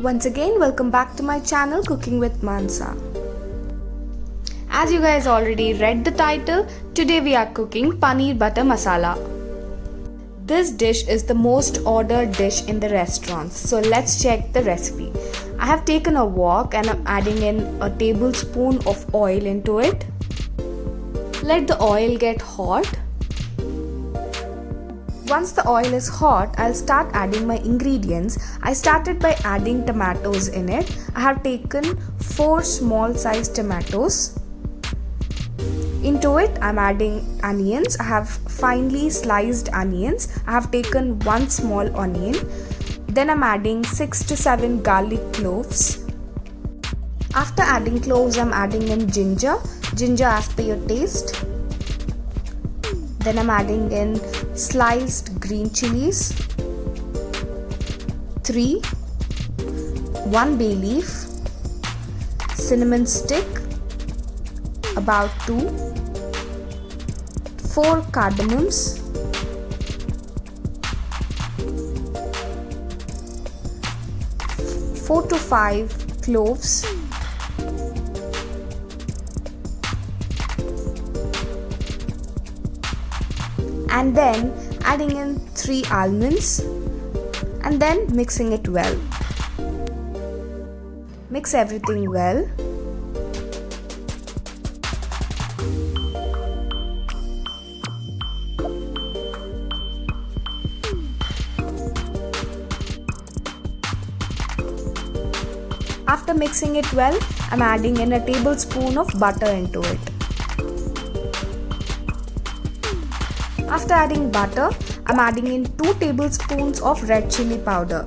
Once again, welcome back to my channel Cooking with Mansa. As you guys already read the title, today we are cooking Paneer Butter Masala. This dish is the most ordered dish in the restaurants, so let's check the recipe. I have taken a wok and I'm adding in a tablespoon of oil into it. Let the oil get hot. Once the oil is hot, I'll start adding my ingredients. I started by adding tomatoes in it. I have taken 4 small sized tomatoes. Into it, I'm adding onions. I have finely sliced onions. I have taken 1 small onion. Then I'm adding 6 to 7 garlic cloves. After adding cloves, I'm adding in ginger as per your taste. Then I'm adding in sliced green chilies, 3, 1 bay leaf, cinnamon stick, about 2, 4 cardamoms, 4 to 5 cloves, and then adding in 3 almonds and then mixing it well. Mix everything well. After mixing it well, I'm adding in a tablespoon of butter into it. After adding butter, I'm adding in 2 tablespoons of red chili powder.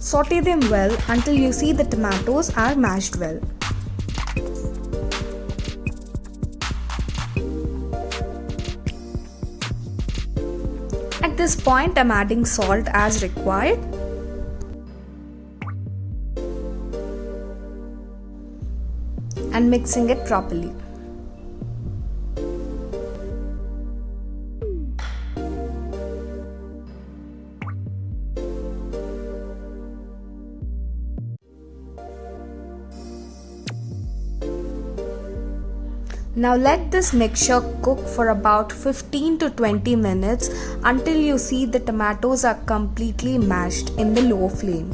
Saute them well until you see the tomatoes are mashed well. At this point, I'm adding salt as required. And mixing it properly. Now let this mixture cook for about 15 to 20 minutes until you see the tomatoes are completely mashed in the low flame.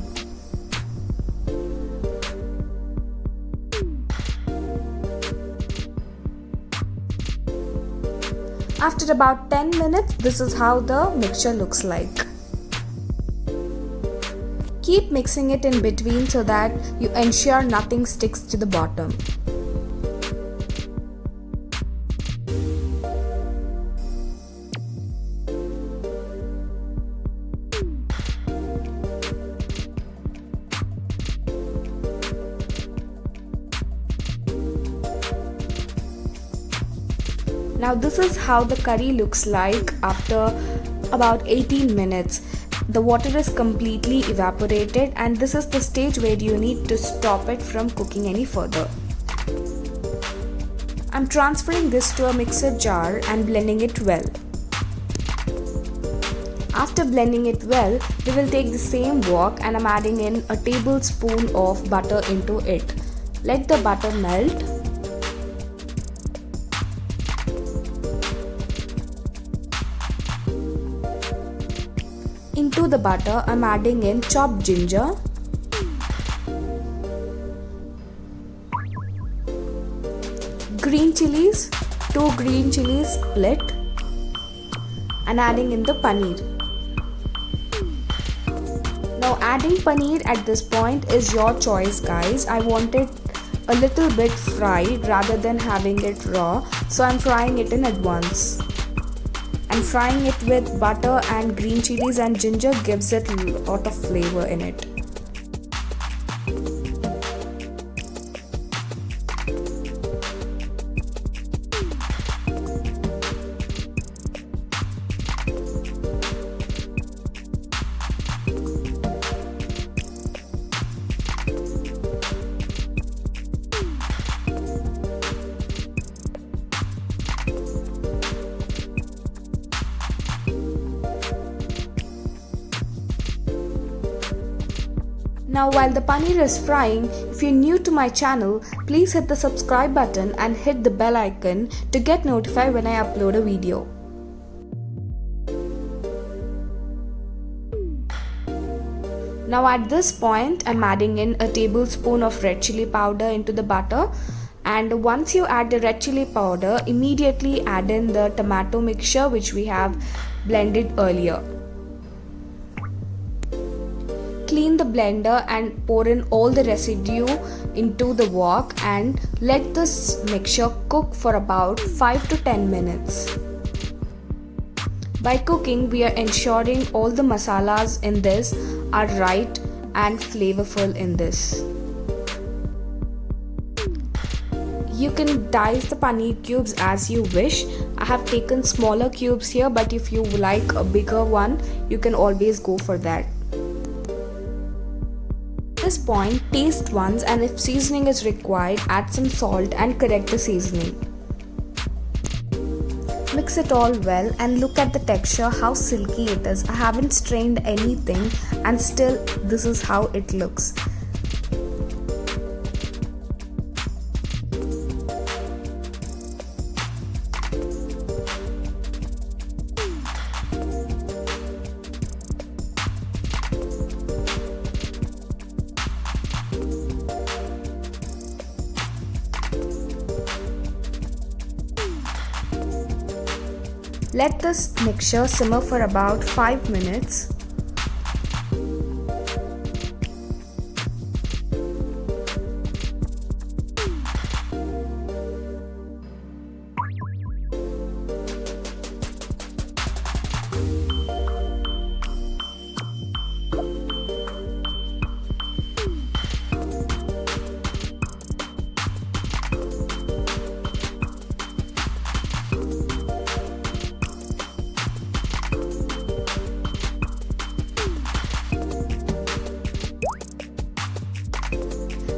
After about 10 minutes, this is how the mixture looks like. Keep mixing it in between so that you ensure nothing sticks to the bottom. Now this is how the curry looks like after about 18 minutes. The water is completely evaporated and this is the stage where you need to stop it from cooking any further. I'm transferring this to a mixer jar and blending it well. After blending it well, we will take the same wok and I'm adding in a tablespoon of butter into it. Let the butter melt. Into the butter, I'm adding in chopped ginger, green chilies, 2 green chilies split, and adding in the paneer. Now adding paneer at this point is your choice, guys. I want it a little bit fried rather than having it raw, so I'm frying it in advance. And frying it with butter and green chilies and ginger gives it a lot of flavor in it. Now while the paneer is frying, if you're new to my channel, please hit the subscribe button and hit the bell icon to get notified when I upload a video. Now at this point, I'm adding in a tablespoon of red chili powder into the butter. And once you add the red chili powder, immediately add in the tomato mixture which we have blended earlier. Clean the blender and pour in all the residue into the wok and let this mixture cook for about 5 to 10 minutes. By cooking, we are ensuring all the masalas in this are right and flavorful in this. You can dice the paneer cubes as you wish. I have taken smaller cubes here, but if you like a bigger one, you can always go for that. At this point, taste once, and if seasoning is required, add some salt and correct the seasoning. Mix it all well and look at the texture, how silky it is. I haven't strained anything and still this is how it looks. Let this mixture simmer for about 5 minutes.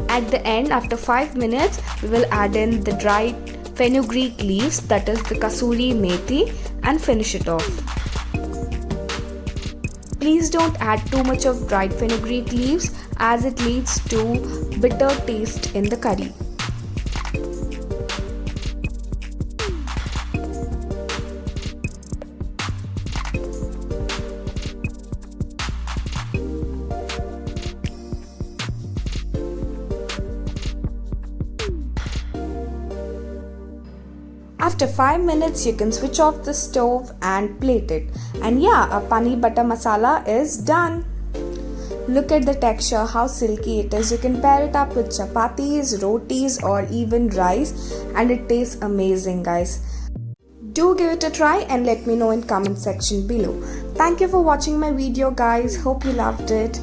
At the end, after 5 minutes, we will add in the dried fenugreek leaves, that is the kasuri methi, and finish it off. Please don't add too much of dried fenugreek leaves as it leads to bitter taste in the curry. After 5 minutes, you can switch off the stove and plate it. And yeah, a paneer butter masala is done. Look at the texture, how silky it is. You can pair it up with chapatis, rotis or even rice and it tastes amazing, guys. Do give it a try and let me know in comment section below. Thank you for watching my video, guys. Hope you loved it.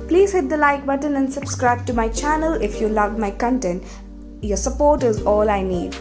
Please hit the like button and subscribe to my channel if you loved my content. Your support is all I need.